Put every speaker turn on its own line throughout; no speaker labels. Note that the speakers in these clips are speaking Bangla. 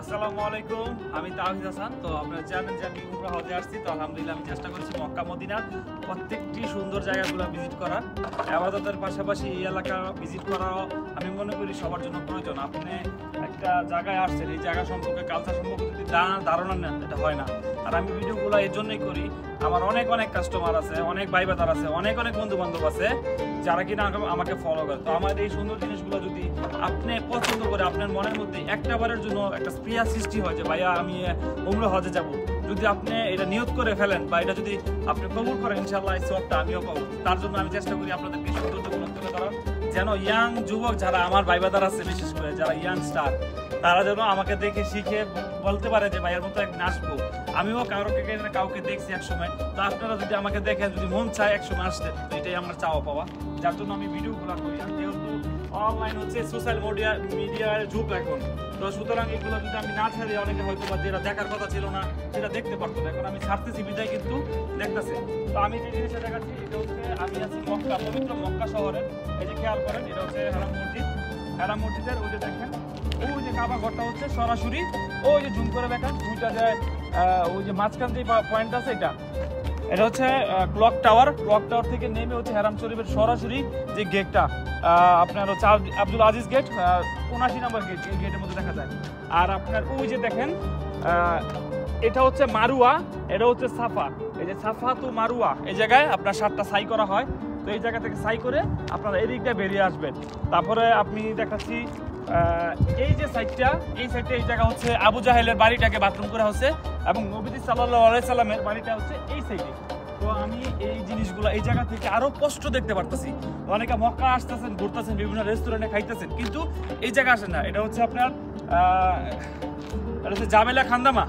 আসসালামু আলাইকুম, আমি তাওহিদ হাসান। তো আপনারা জানেন যে আমি উমরা হজে আসছি। তো আলহামদুলিল্লাহ আমি চেষ্টা করছি মক্কা মদিনার প্রত্যেকটি সুন্দর জায়গাগুলো ভিজিট করার। ইবাদতের পাশাপাশি এই এলাকা ভিজিট করাও আমি মনে করি সবার জন্য প্রয়োজন। আপনি একটা জায়গায় আসছেন, এই জায়গা সম্পর্কে কালচার সম্পর্কে যদি ধারণা নেন, এটা হয় না। আর আমি ভিডিওগুলো এই জন্যই করি, আমার অনেক কাস্টমার আছে, অনেক ভাই বাদার আছে, অনেক বন্ধু বান্ধব আছে যারা কিনা আমাকে ফলো করে। তো আমার এই সুন্দর জিনিসগুলো যদি আপনি পছন্দ করে, আপনার মনের মধ্যে একটা বারের জন্য একটা স্প্রিয়া সৃষ্টি হয় যে ভাইয়া আমি উমরা হজে যাব, যদি আপনি এটা নিয়ত করে ফেলেন বা এটা যদি আপনি কবুল করেন, ইনশাআল্লাহ এই সবটা আমিও পাবো। তার জন্য আমি চেষ্টা করি আপনাদেরকে সৌন্দর্যগুলো তুলে ধরার, যেন ইয়াং যুবক যারা আমার ভাই বাদার আছে, বিশেষ করে যারা ইয়াং স্টার, তারা যেন আমাকে দেখে শিখে বলতে পারে যে ভাইয়ের মতো একদিন আসবো। আমিও কাউকে দেখছি এক সময়। তো আপনারা যদি আমাকে দেখেন, যদি মন চায় এক সময় আসতে, তো এটাই আমার চাওয়া পাওয়া, যার জন্য আমি ভিডিওগুলো করি। আর যেহেতু অনলাইন হচ্ছে, সোশ্যাল মিডিয়ার যুগ এখন, তো সুতরাং এগুলো যদি আমি না ছাড়ি, অনেকে হয়তো বা যেটা দেখার কথা ছিল না সেটা দেখতে পারতো না। এখন আমি ছাড়তেছি বিদায় কিন্তু দেখতেছে। তো আমি যে জিনিসটা দেখাচ্ছি, এটা হচ্ছে আমি আছি মক্কা, পবিত্র মক্কা শহরের। এই যে খেয়াল করেন, এটা হচ্ছে হারাম মসজিদ। হারাম মসজিদের ওই যে দেখেন, ওই যে কাবা ঘরটা হচ্ছে সরাসরি, ওই যে জুম করে দেখেন দুইটা যে ওই যে মাঝখান যে পয়েন্ট আছে, এটা হচ্ছে ক্লক টাওয়ার থেকে নেমে হচ্ছে হারাম শরীফের সরাসরি যে গেটটা, আপনার হচ্ছে আব্দুল আজিজ গেট, ৭৯ নম্বর গেট, এই গেটের মধ্যে দেখা যায়। আর আপনার ওই যে দেখেন, এটা হচ্ছে মারুয়া, এটা হচ্ছে সাফা। এই যে সাফা তো মারুয়া, এই জায়গায় আপনার 7টা সাই করা হয়। তো এই জায়গা থেকে সাই করে আপনারা এদিকটা বেরিয়ে আসবেন। তারপরে আপনি দেখাচ্ছি এই যে সাইডটা, এই জায়গা হচ্ছে আবু জাহেলের বাড়িটাকে বাথরুম করা হচ্ছে, এবং নবী সাল্লাল্লাহু আলাইহি সাল্লামের বাড়িটা হচ্ছে এই সাইডে। তো আমি এই জিনিসগুলো এই জায়গা থেকে আরো স্পষ্ট দেখতে পারতেছি। অনেকে মক্কা আসতেছেন, ঘুরতেছেন, বিভিন্ন রেস্টুরেন্টে খাইতেছেন, কিন্তু এই জায়গা আসেন না। এটা হচ্ছে আপনার এটা হচ্ছে জাবেলা খান্দামা,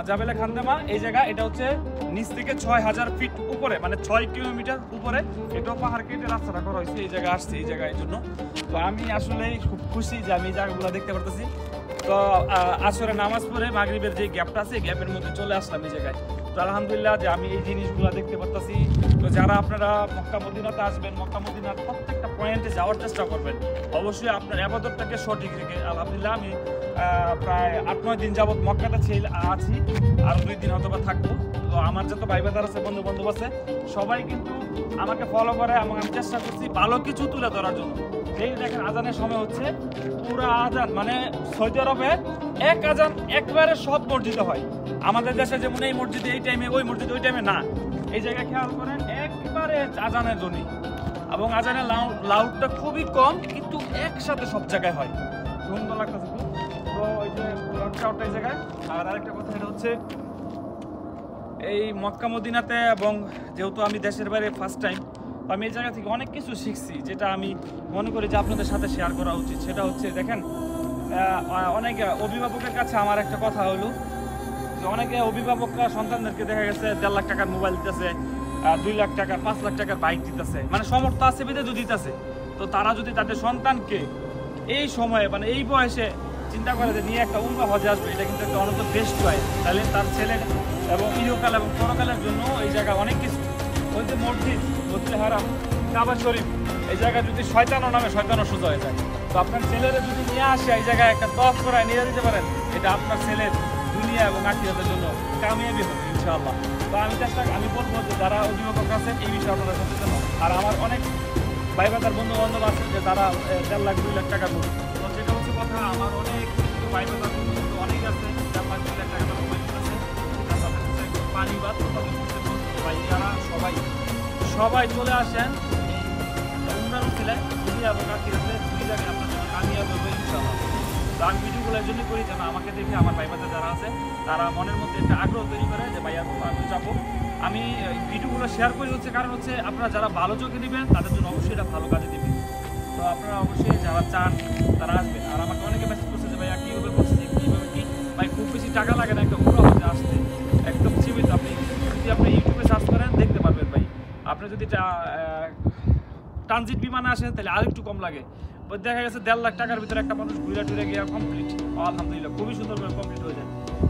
জাবেলা খান্দামা এই জায়গা। এটা হচ্ছে নিচ থেকে ৬,০০০ ফিট উপরে, মানে ৬ কিলোমিটার উপরে। এটাও পাহাড় কেটে রাস্তাটা করা হয়েছে। এই জায়গায় আসছে, এই জায়গায় জন্য। তো আমি আসলে খুব খুশি যে আমি এই জায়গাগুলো দেখতে পারতেছি। তো আসরে নামাজ পড়ে মাগরিবের যে গ্যাপটা আছে, গ্যাপের মধ্যে চলে আসলাম এই জায়গায়। তো আলহামদুলিল্লাহ যে আমি এই জিনিসগুলো দেখতে পারতেছি। তো যারা আপনারা মক্কা মদিনাতে আসবেন, মক্কা মদিনার প্রত্যেকটা পয়েন্টে যাওয়ার চেষ্টা করবেন। অবশ্যই আপনার ইবাদতটাকে সঠিক রেখে। আলহামদুলিল্লাহ আমি প্রায় ৮-৯ দিন যাবত মক্কাতে আছি, আর 2 দিন হয়তো বা থাকবো। তো আমার যত ভাই বাদার আছে, বন্ধু বান্ধব আছে, সবাই কিন্তু আমাকে ফলো করে, এবং আমি চেষ্টা করছি ভালো কিছু তুলে ধরার জন্য। এই দেখেন আজানের সময় হচ্ছে, পুরো আজান মানে সৌদি আরবে এক আজান একবারে সব মসজিদে হয়। আমাদের দেশে যেমন এই মসজিদে এই টাইমে, ওই মসজিদে ওই টাইমে না। এই জায়গায় খেয়াল করেন একবারে আজানের ধ্বনি, এবং আজানের লাউডটা খুবই কম, কিন্তু একসাথে সব জায়গায় হয়। সুন্দর লাগতেছে খুব। তো ওই যে এই জায়গায়। আর আরেকটা কথা, এটা হচ্ছে এই মক্কা মদিনাতে, এবং যেহেতু আমি দেশের বাইরে ফার্স্ট টাইম, আমি এই জায়গা থেকে অনেক কিছু শিখছি, যেটা আমি মনে করি যে আপনাদের সাথে শেয়ার করা উচিত। সেটা হচ্ছে দেখেন, অনেক অভিভাবকের কাছে আমার একটা কথা হলো যে অনেকে অভিভাবকরা সন্তানদেরকে দেখা গেছে ১.৫ লাখ টাকার মোবাইল দিতেছে, ২ লাখ টাকার, ৫ লাখ টাকার বাইক দিতেছে, মানে সামর্থ্য আছে বেঁধে যদি দিতেছে। তো তারা যদি তাদের সন্তানকে এই সময়ে, মানে এই বয়সে চিন্তা করে যে নিয়ে একটা উমরা হজে আসবে, এটা কিন্তু একটা অনন্ত বেস্ট চয়েস। তাহলে তার ছেলে এবং ইহকাল এবং পরকালের জন্য এই জায়গা অনেক কিছু। ওই যে মসজিদ হারাম, কাবা শরীফ, এই জায়গায় যদি শয়তানও নামে, শয়তানও সোজা হয়ে যায়। তো আপনার ছেলেরা যদি নিয়ে আসে এই জায়গায় একটা তফ করায় নিয়ে দিতে পারেন, এটা আপনার ছেলের দুনিয়া এবং আখিরাতের জন্য কামিয়াবি হবে ইনশাআল্লাহ। তো আমি বলবো যে যারা অভিভাবক আছেন, এই বিষয়ে আপনারা সচেতন হন। আর আমার অনেক ভাই বাদার বন্ধু বান্ধব আছে যে তারা ১.৫ লাখ ২ লাখ টাকার মতো। তো সেটা হচ্ছে কথা, আমার অনেক ভাই বাদার বন্ধু বান্ধব অনেক আছে ১.৫ লাখ ২ লাখ টাকার মোবাইল আছে। তার সাথে হচ্ছে পানি বাদ, ভাই যারা সবাই চলে আসেন এই উমরার উসিলায়, দুনিয়া এবং আখিরাতে দুই জায়গায় আপনার জন্য কামিয়াব হবে ইনশাআল্লাহ। তো আমি ভিডিওগুলো এই জন্যই করি, যেন আমাকে দেখে আমার ভাই বাদা যারা আছে তারা মনের মধ্যে একটা আগ্রহ তৈরি করে যে ভাইয়া আমি যাবো। আমি ভিডিওগুলো শেয়ার করি হচ্ছে কারণ হচ্ছে আপনারা যারা ভালো চোখে নেবেন, তাদের জন্য অবশ্যই এটা ভালো কাজে দেবেন। তো আপনারা অবশ্যই যারা চান তারা আসবেন। আর আমাকে অনেকে মেসেজ করছে যে ভাইয়া কীভাবে করছি, কীভাবে কি, ভাই খুব বেশি টাকা লাগে না একটা উমরা হজে আসতে, একদম সীমিত। আপনি ইউটিউবে সার্চ করেন দেখতে পারবেন ভাই। আপনি যদি ট্রানজিট বিমানে আসেন তাহলে আরেকটু কম লাগে। দেখা গেছে ১.৫ লাখ টাকার ভিতরে একটা মানুষ ঘুরে টুরে গিয়ে কমপ্লিট, আলহামদুলিল্লাহ খুবই সুন্দর করে কমপ্লিট হয়ে যায়।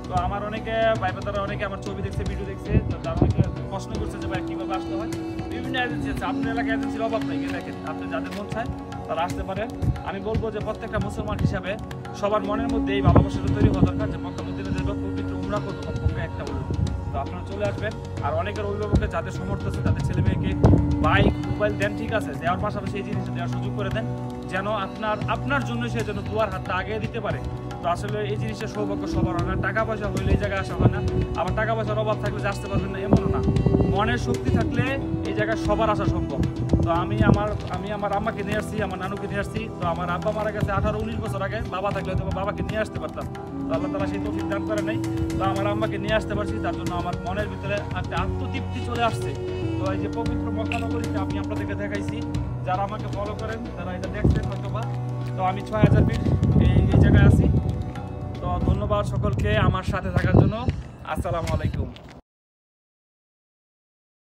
তো আমার অনেকে ভাই বাদারা অনেকে আমার ছবি দেখছে, ভিডিও দেখছে, তো তারা অনেকে প্রশ্ন করছে যে ভাই কীভাবে আসতে হয়। বিভিন্ন এজেন্সি আছে, আপনার এলাকায় এজেন্সির অভাব নাই। দেখেন আপনি যাদের মন চায় তারা আসতে পারেন। আমি বলবো যে প্রত্যেকটা মুসলমান হিসাবে সবার মনের মধ্যে এই ভালোবাসাটা তৈরি হওয়া দরকার যে মক্কা মদিনা যাবে, পবিত্র উমরা করবো, কমপক্ষে একটা হলো। তো আপনারা চলে আসবেন। আর অনেকের অভিভাবকের যাদের সমর্থ আছে তাদের ছেলে মেয়েকে বাইক মোবাইল দেন, ঠিক আছে, দেওয়ার পাশাপাশি এই জিনিসটা দেওয়ার সুযোগ করে দেন, যেন আপনার জন্য সে যেন দুয়ার হাতটা আগে দিতে পারে। তো আসলে এই জিনিসের সৌভাগ্য সবার হয় না, টাকা পয়সা হইলে এই জায়গায় আসা হয় না, আবার টাকা পয়সার অভাব থাকলে যে আসতে পারবেন না এমনও না। মনের শক্তি থাকলে এই জায়গায় সবার আসা সম্ভব। তো আমি আমার আম্মাকে নিয়ে আসছি, আমার নানুকে নিয়ে আসছি। তো আমার আব্বা মারা গেছে 18-19 বছর আগে, বাবা থাকলে হয়তো বাবাকে নিয়ে আসতে পারতাম, তো আল্লাহ তাআলা সেই তৌফিক দান করে নাই। তো আমার আম্মাকে নিয়ে আসতে পারছি, তার জন্য আমার মনের ভিতরে একটা আত্মতৃপ্তি চলে আসছে। তো এই যে পবিত্র মক্কা নগরীতে আমি আপনাদেরকে দেখাইছি, যারা আমাকে ফলো করেন তারা এটা দেখছেন হয়তোবা। তো আমি 6000 ফিট এই জায়গায় আছি। তো ধন্যবাদ সকলকে আমার সাথে থাকার জন্য। আসসালামু আলাইকুম।